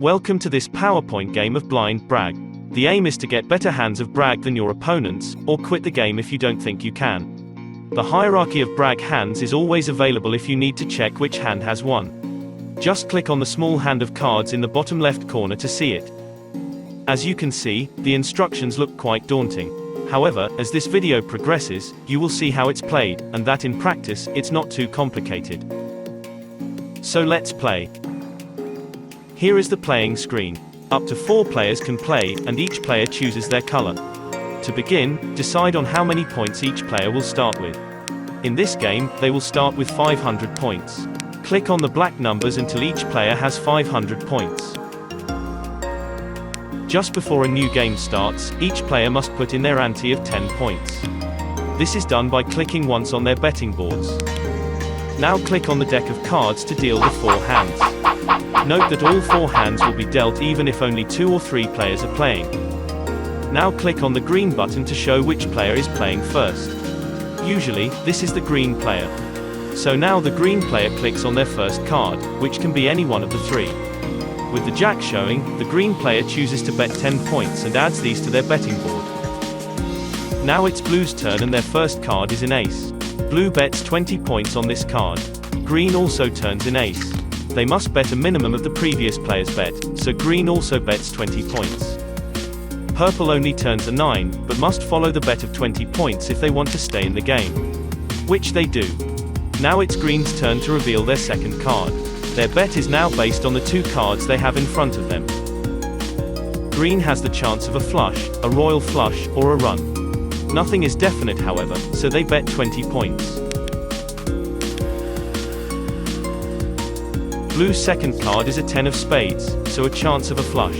Welcome to this PowerPoint game of blind brag. The aim is to get better hands of brag than your opponents, or quit the game if you don't think you can. The hierarchy of brag hands is always available if you need to check which hand has won. Just click on the small hand of cards in the bottom left corner to see it. As you can see, the instructions look quite daunting. However, as this video progresses, you will see how it's played, and that in practice, it's not too complicated. So let's play. Here is the playing screen. Up to 4 players can play, and each player chooses their color. To begin, decide on how many points each player will start with. In this game, they will start with 500 points. Click on the black numbers until each player has 500 points. Just before a new game starts, each player must put in their ante of 10 points. This is done by clicking once on their betting boards. Now click on the deck of cards to deal the 4 hands. Note that all 4 hands will be dealt even if only 2 or 3 players are playing. Now click on the green button to show which player is playing first. Usually, this is the green player. So now the green player clicks on their first card, which can be any one of the 3. With the jack showing, the green player chooses to bet 10 points and adds these to their betting board. Now it's blue's turn and their first card is an ace. Blue bets 20 points on this card. Green also turns an ace. They must bet a minimum of the previous player's bet, so green also bets 20 points. Purple only turns a 9, but must follow the bet of 20 points if they want to stay in the game. Which they do. Now it's green's turn to reveal their second card. Their bet is now based on the 2 cards they have in front of them. Green has the chance of a flush, a royal flush, or a run. Nothing is definite however, so they bet 20 points. Blue's second card is a 10 of spades, so a chance of a flush.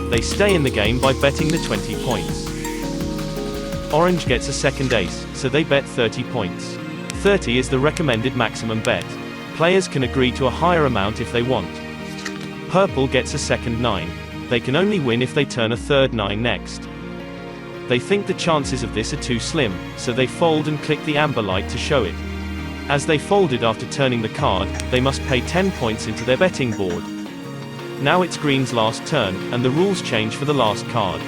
They stay in the game by betting the 20 points. Orange gets a second ace, so they bet 30 points. 30 is the recommended maximum bet. Players can agree to a higher amount if they want. Purple gets a second 9. They can only win if they turn a third 9 next. They think the chances of this are too slim, so they fold and click the amber light to show it. As they folded after turning the card, they must pay 10 points into their betting board. Now it's green's last turn, and the rules change for the last card.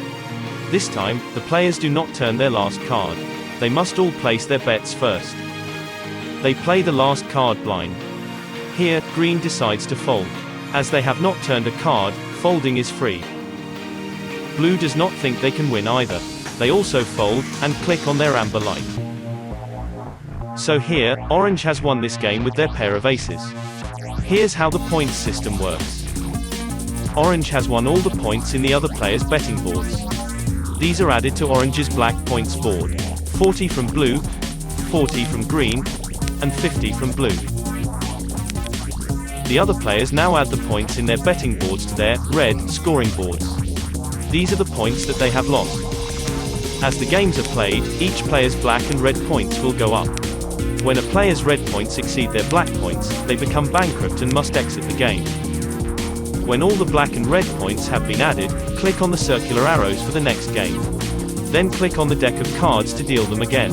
This time, the players do not turn their last card. They must all place their bets first. They play the last card blind. Here, green decides to fold. As they have not turned a card, folding is free. Blue does not think they can win either. They also fold, and click on their amber light. So here, orange has won this game with their pair of aces. Here's how the points system works. Orange has won all the points in the other players' betting boards. These are added to orange's black points board. 40 from blue, 40 from green, and 50 from blue. The other players now add the points in their betting boards to their red scoring boards. These are the points that they have lost. As the games are played, each player's black and red points will go up. When a player's red points exceed their black points, they become bankrupt and must exit the game. When all the black and red points have been added, click on the circular arrows for the next game. Then click on the deck of cards to deal them again.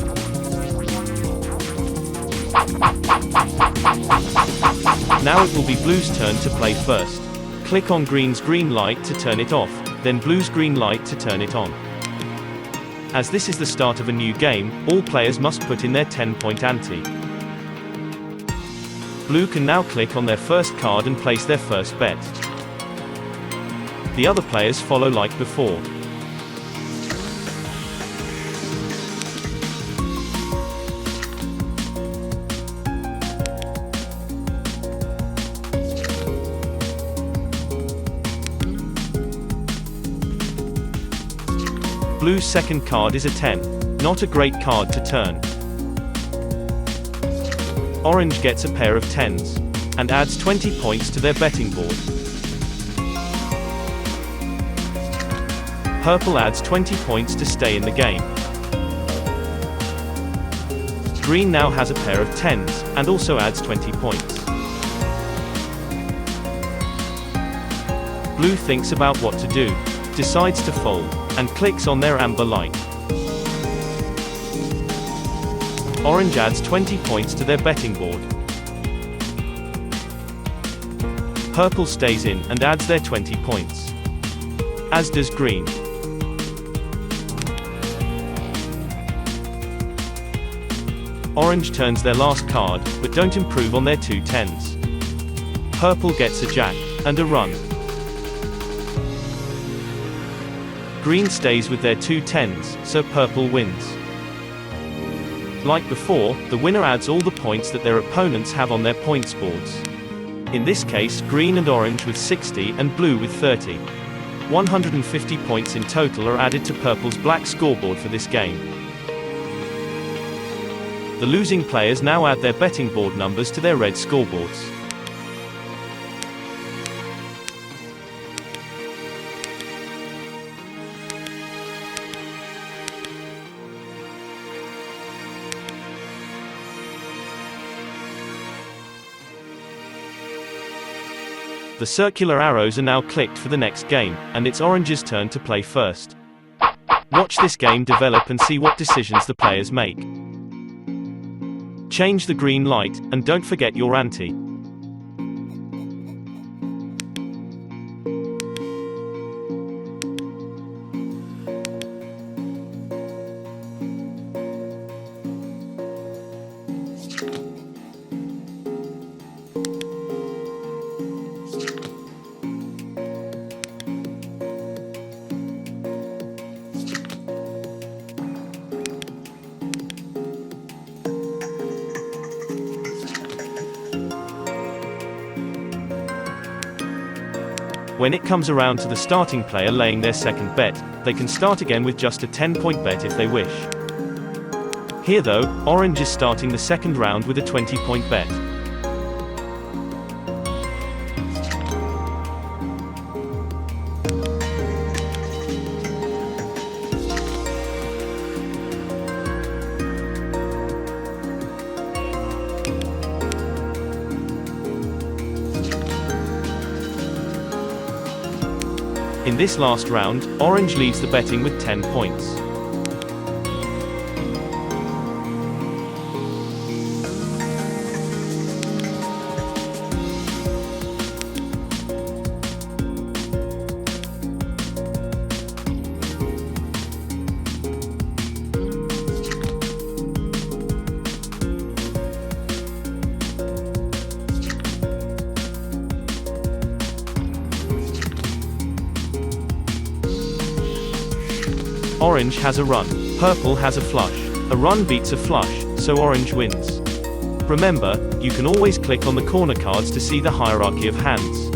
Now it will be blue's turn to play first. Click on green's green light to turn it off, then blue's green light to turn it on. As this is the start of a new game, all players must put in their 10-point ante. Blue can now click on their first card and place their first bet. The other players follow like before. Blue's second card is a 10. Not a great card to turn. Orange gets a pair of 10s. And adds 20 points to their betting board. Purple adds 20 points to stay in the game. Green now has a pair of 10s, and also adds 20 points. Blue thinks about what to do. Decides to fold, and clicks on their amber light. Orange adds 20 points to their betting board. Purple stays in and adds their 20 points. As does green. Orange turns their last card, but don't improve on their 2 10s. Purple gets a jack, and a run. Green stays with their 2 10s, so purple wins. Like before, the winner adds all the points that their opponents have on their points boards. In this case, green and orange with 60 and blue with 30. 150 points in total are added to purple's black scoreboard for this game. The losing players now add their betting board numbers to their red scoreboards. The circular arrows are now clicked for the next game, and it's orange's turn to play first. Watch this game develop and see what decisions the players make. Change the green light, and don't forget your ante. When it comes around to the starting player laying their second bet, they can start again with just a 10-point bet if they wish. Here though, orange is starting the second round with a 20-point bet. In this last round, orange leads the betting with 10 points. Orange has a run. Purple has a flush. A run beats a flush, so orange wins. Remember, you can always click on the corner cards to see the hierarchy of hands.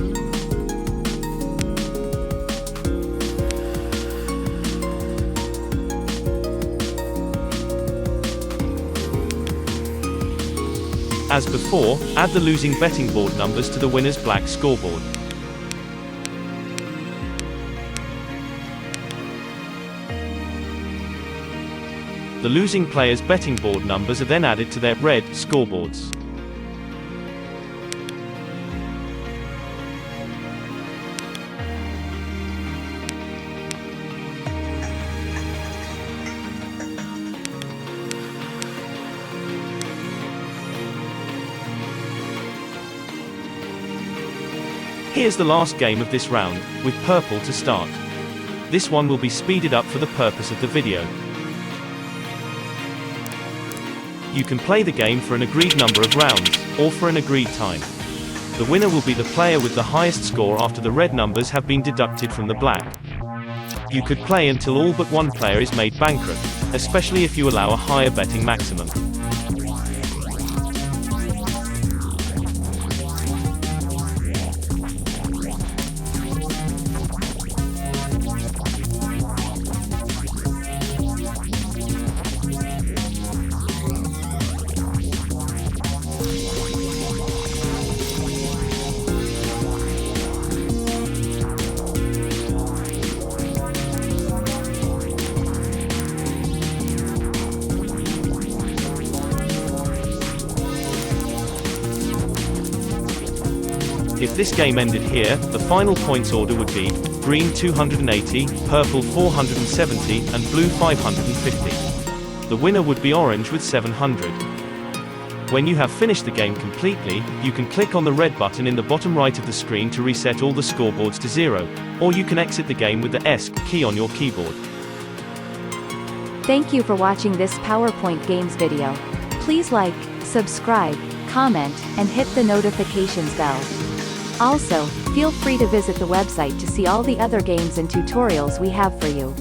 As before, add the losing betting board numbers to the winner's black scoreboard. The losing player's betting board numbers are then added to their red scoreboards. Here's the last game of this round, with purple to start. This one will be speeded up for the purpose of the video. You can play the game for an agreed number of rounds, or for an agreed time. The winner will be the player with the highest score after the red numbers have been deducted from the black. You could play until all but one player is made bankrupt, especially if you allow a higher betting maximum. If this game ended here, the final points order would be green 280, purple 470, and blue 550. The winner would be orange with 700. When you have finished the game completely, you can click on the red button in the bottom right of the screen to reset all the scoreboards to 0, or you can exit the game with the ESC key on your keyboard. Thank you for watching this PowerPoint games video. Please like, subscribe, comment, and hit the notifications bell. Also, feel free to visit the website to see all the other games and tutorials we have for you.